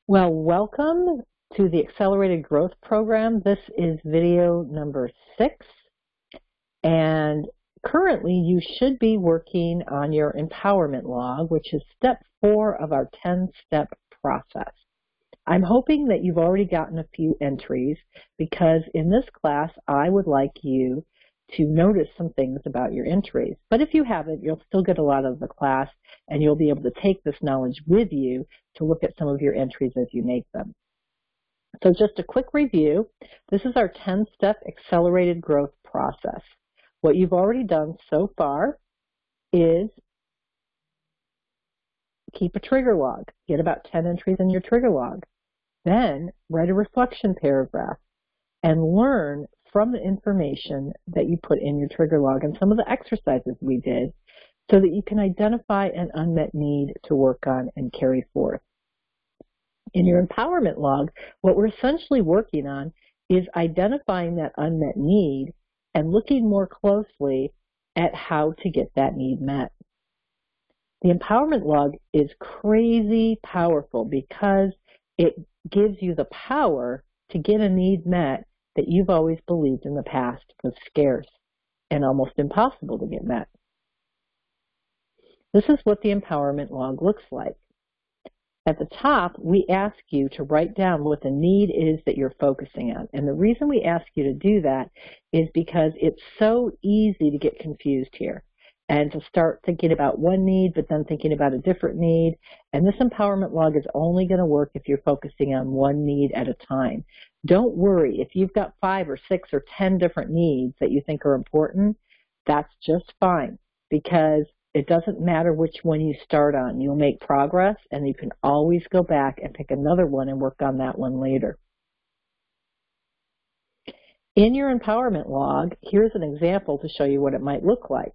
Well, welcome to the Accelerated Growth Program. This is video number 6, and currently you should be working on your empowerment log, which is step 4 of our 10-step process. I'm hoping that you've already gotten a few entries because in this class I would like you to notice some things about your entries. But if you haven't, you'll still get a lot of the class and you'll be able to take this knowledge with you to look at some of your entries as you make them. So just a quick review. This is our 10-step accelerated growth process. What you've already done so far is keep a trigger log. Get about 10 entries in your trigger log. Then write a reflection paragraph and learn from the information that you put in your trigger log and some of the exercises we did so that you can identify an unmet need to work on and carry forth. In your empowerment log, what we're essentially working on is identifying that unmet need and looking more closely at how to get that need met. The empowerment log is crazy powerful because it gives you the power to get a need met that you've always believed in the past was scarce and almost impossible to get met. This is what the empowerment log looks like. At the top, we ask you to write down what the need is that you're focusing on. And the reason we ask you to do that is because it's so easy to get confused here and to start thinking about one need but then thinking about a different need. And this empowerment log is only going to work if you're focusing on one need at a time. Don't worry, if you've got 5 or 6 or 10 different needs that you think are important, that's just fine because it doesn't matter which one you start on. You'll make progress and you can always go back and pick another one and work on that one later. In your empowerment log, here's an example to show you what it might look like.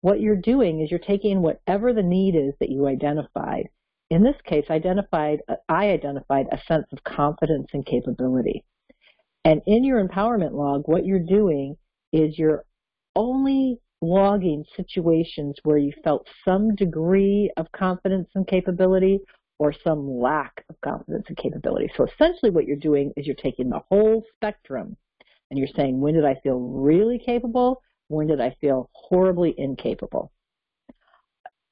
What you're doing is you're taking whatever the need is that you identified. In this case, I identified a sense of confidence and capability. And in your empowerment log, what you're doing is you're only logging situations where you felt some degree of confidence and capability or some lack of confidence and capability. So essentially what you're doing is you're taking the whole spectrum and you're saying, when did I feel really capable? When did I feel horribly incapable?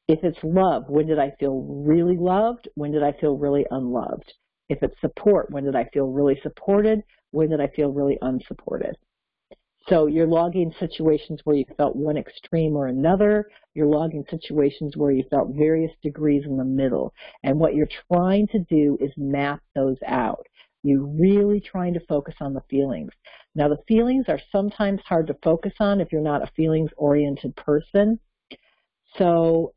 If it's love, when did I feel really loved? When did I feel really unloved? If it's support, when did I feel really supported? When did I feel really unsupported? So you're logging situations where you felt one extreme or another. You're logging situations where you felt various degrees in the middle. And what you're trying to do is map those out. You're really trying to focus on the feelings. Now, the feelings are sometimes hard to focus on if you're not a feelings-oriented person. So,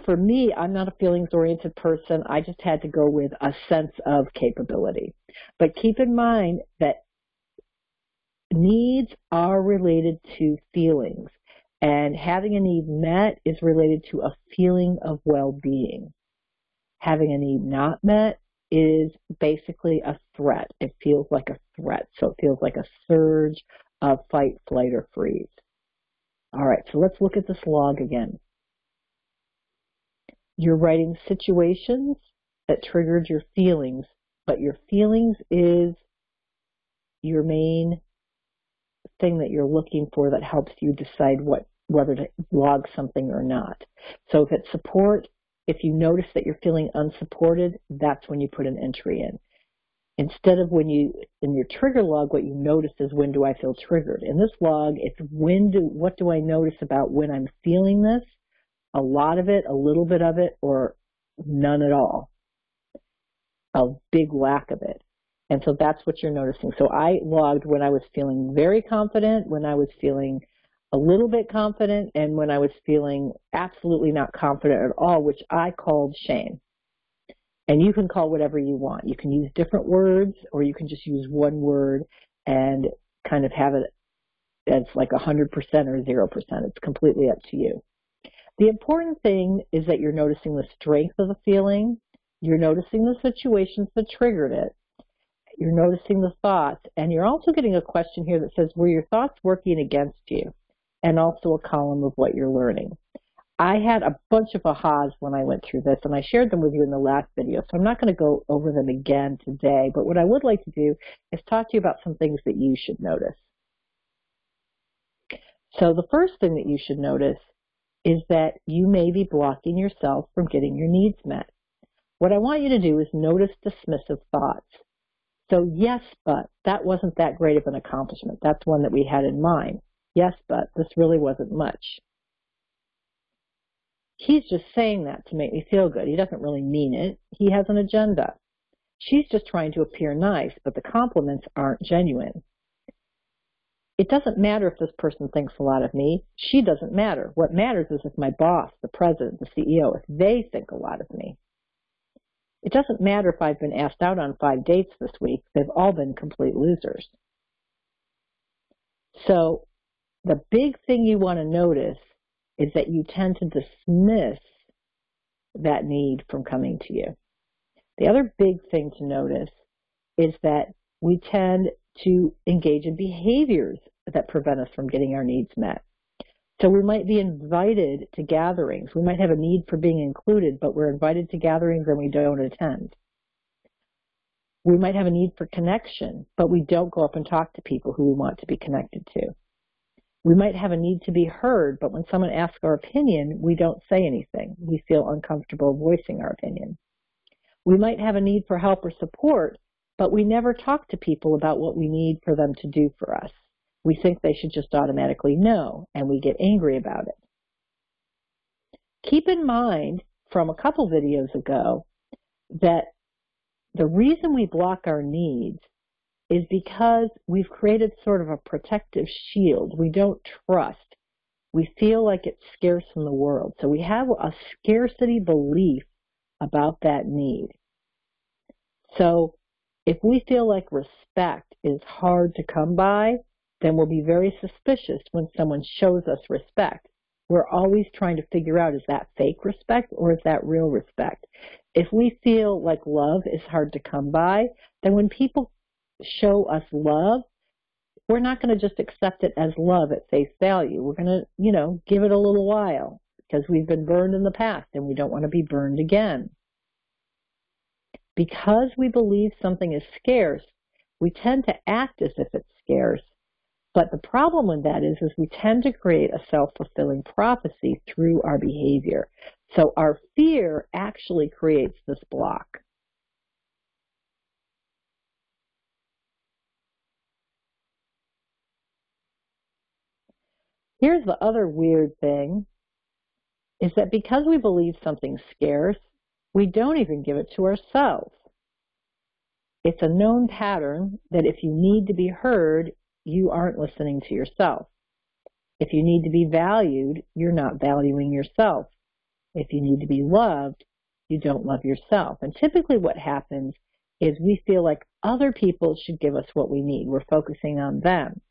for me, I'm not a feelings-oriented person. I just had to go with a sense of capability. But keep in mind that needs are related to feelings, and having a need met is related to a feeling of well-being. Having a need not met is basically a threat. It feels like a threat, so it feels like a surge of fight, flight, or freeze. All right, so let's look at this log again. You're writing situations that triggered your feelings, but your feelings is your main thing that you're looking for that helps you decide whether to log something or not. So if it's support, if you notice that you're feeling unsupported, that's when you put an entry in. Instead of in your trigger log, what you notice is when do I feel triggered. In this log, it's what do I notice about when I'm feeling this? A lot of it, a little bit of it, or none at all. A big lack of it. And so that's what you're noticing. So I logged when I was feeling very confident, when I was feeling a little bit confident, and when I was feeling absolutely not confident at all, which I called shame. And you can call whatever you want. You can use different words, or you can just use one word and kind of have it as like 100% or 0%. It's completely up to you. The important thing is that you're noticing the strength of the feeling. You're noticing the situations that triggered it. You're noticing the thoughts, and you're also getting a question here that says, were your thoughts working against you? And also a column of what you're learning. I had a bunch of ahas when I went through this, and I shared them with you in the last video, so I'm not going to go over them again today. But what I would like to do is talk to you about some things that you should notice. So the first thing that you should notice is that you may be blocking yourself from getting your needs met. What I want you to do is notice dismissive thoughts. So yes, but that wasn't that great of an accomplishment. That's one that we had in mind. Yes, but this really wasn't much. He's just saying that to make me feel good. He doesn't really mean it. He has an agenda. She's just trying to appear nice, but the compliments aren't genuine. It doesn't matter if this person thinks a lot of me. She doesn't matter. What matters is if my boss, the president, the CEO, if they think a lot of me. It doesn't matter if I've been asked out on 5 dates this week. They've all been complete losers. So the big thing you want to notice is that you tend to dismiss that need from coming to you. The other big thing to notice is that we tend to engage in behaviors that prevent us from getting our needs met. So we might be invited to gatherings. We might have a need for being included, but we're invited to gatherings and we don't attend. We might have a need for connection, but we don't go up and talk to people who we want to be connected to. We might have a need to be heard, but when someone asks our opinion, we don't say anything. We feel uncomfortable voicing our opinion. We might have a need for help or support, but we never talk to people about what we need for them to do for us. We think they should just automatically know, and we get angry about it. Keep in mind from a couple videos ago that the reason we block our needs is because we've created sort of a protective shield. We don't trust. We feel like it's scarce in the world. So we have a scarcity belief about that need. So if we feel like respect is hard to come by, then we'll be very suspicious when someone shows us respect. We're always trying to figure out, is that fake respect or is that real respect? If we feel like love is hard to come by, then when people show us love, we're not going to just accept it as love at face value. We're going to, give it a little while because we've been burned in the past and we don't want to be burned again. Because we believe something is scarce, we tend to act as if it's scarce. But the problem with that is we tend to create a self-fulfilling prophecy through our behavior. So our fear actually creates this block. Here's the other weird thing, is that because we believe something's scarce, we don't even give it to ourselves. It's a known pattern that if you need to be heard, you aren't listening to yourself. If you need to be valued, you're not valuing yourself. If you need to be loved, you don't love yourself. And typically what happens is we feel like other people should give us what we need. We're focusing on them.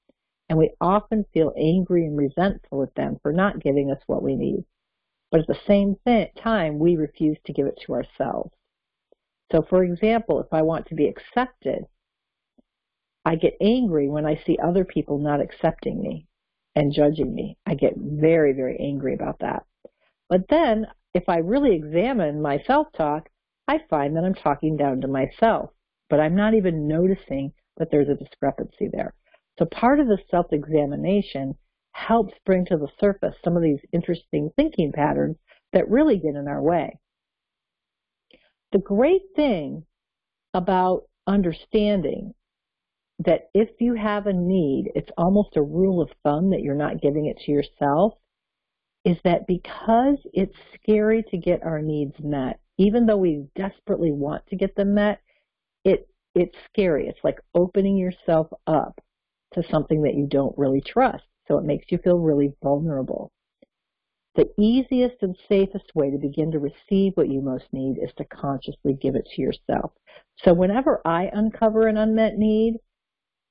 And we often feel angry and resentful at them for not giving us what we need. But at the same time, we refuse to give it to ourselves. So for example, if I want to be accepted, I get angry when I see other people not accepting me and judging me. I get very, very angry about that. But then, if I really examine my self-talk, I find that I'm talking down to myself, but I'm not even noticing that there's a discrepancy there. So part of the self-examination helps bring to the surface some of these interesting thinking patterns that really get in our way. The great thing about understanding that if you have a need, it's almost a rule of thumb that you're not giving it to yourself, is that because it's scary to get our needs met, even though we desperately want to get them met, it's scary. It's like opening yourself up to something that you don't really trust. So it makes you feel really vulnerable. The easiest and safest way to begin to receive what you most need is to consciously give it to yourself. So whenever I uncover an unmet need,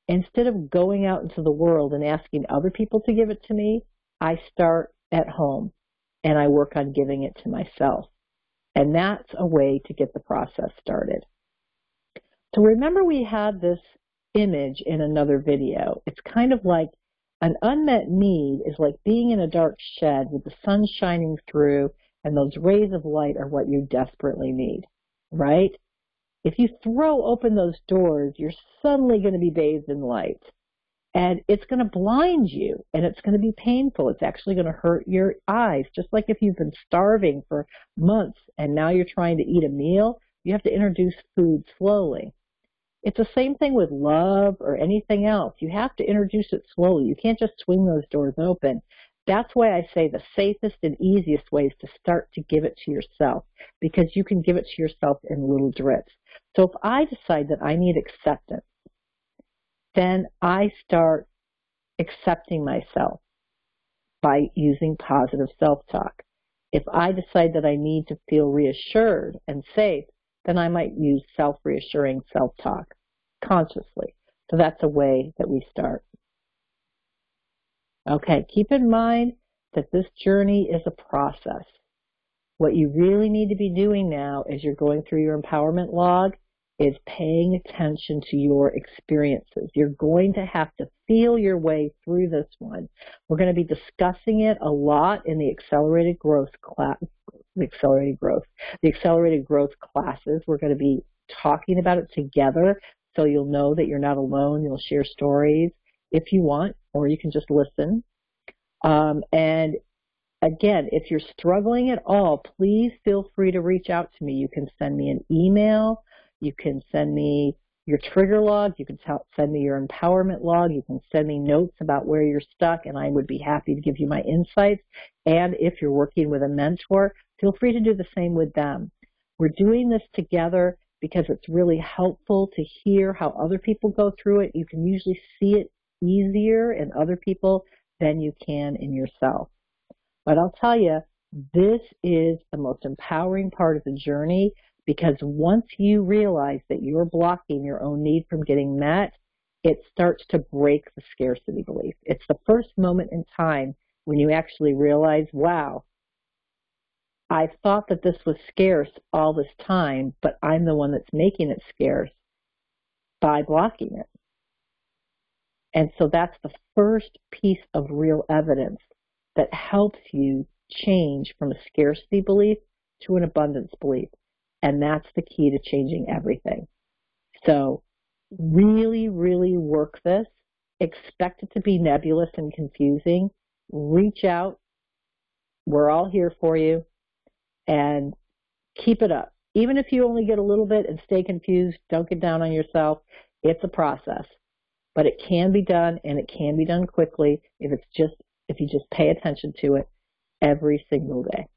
instead of going out into the world and asking other people to give it to me, I start at home and I work on giving it to myself. And that's a way to get the process started. So remember we had this image in another video. It's kind of like An unmet need is like being in a dark shed with the sun shining through, and those rays of light are what you desperately need, right? If you throw open those doors, you're suddenly going to be bathed in light. And it's going to blind you, and it's going to be painful. It's actually going to hurt your eyes. Just like if you've been starving for months and now you're trying to eat a meal, you have to introduce food slowly. It's the same thing with love or anything else. You have to introduce it slowly. You can't just swing those doors open. That's why I say the safest and easiest way is to start to give it to yourself, because you can give it to yourself in little drips. So if I decide that I need acceptance, then I start accepting myself by using positive self-talk. If I decide that I need to feel reassured and safe, then I might use self-reassuring self-talk consciously. So that's a way that we start. Okay, keep in mind that this journey is a process. What you really need to be doing now as you're going through your empowerment log is paying attention to your experiences. You're going to have to feel your way through this one. We're going to be discussing it a lot in the accelerated growth class, the accelerated growth classes. We're going to be talking about it together, so you'll know that you're not alone. You'll share stories if you want, or you can just listen. And again, if you're struggling at all, please feel free to reach out to me. You can send me an email. You can send me your trigger log. You can send me your empowerment log. You can send me notes about where you're stuck, and I would be happy to give you my insights. And if you're working with a mentor, feel free to do the same with them. We're doing this together because it's really helpful to hear how other people go through it. You can usually see it easier in other people than you can in yourself. But I'll tell you, this is the most empowering part of the journey, because once you realize that you're blocking your own need from getting met, it starts to break the scarcity belief. It's the first moment in time when you actually realize, wow, I thought that this was scarce all this time, but I'm the one that's making it scarce by blocking it. And so that's the first piece of real evidence that helps you change from a scarcity belief to an abundance belief. And that's the key to changing everything. So really, really work this. Expect it to be nebulous and confusing. Reach out. We're all here for you. And keep it up. Even if you only get a little bit and stay confused, don't get down on yourself. It's a process. But it can be done, and it can be done quickly if you just pay attention to it every single day.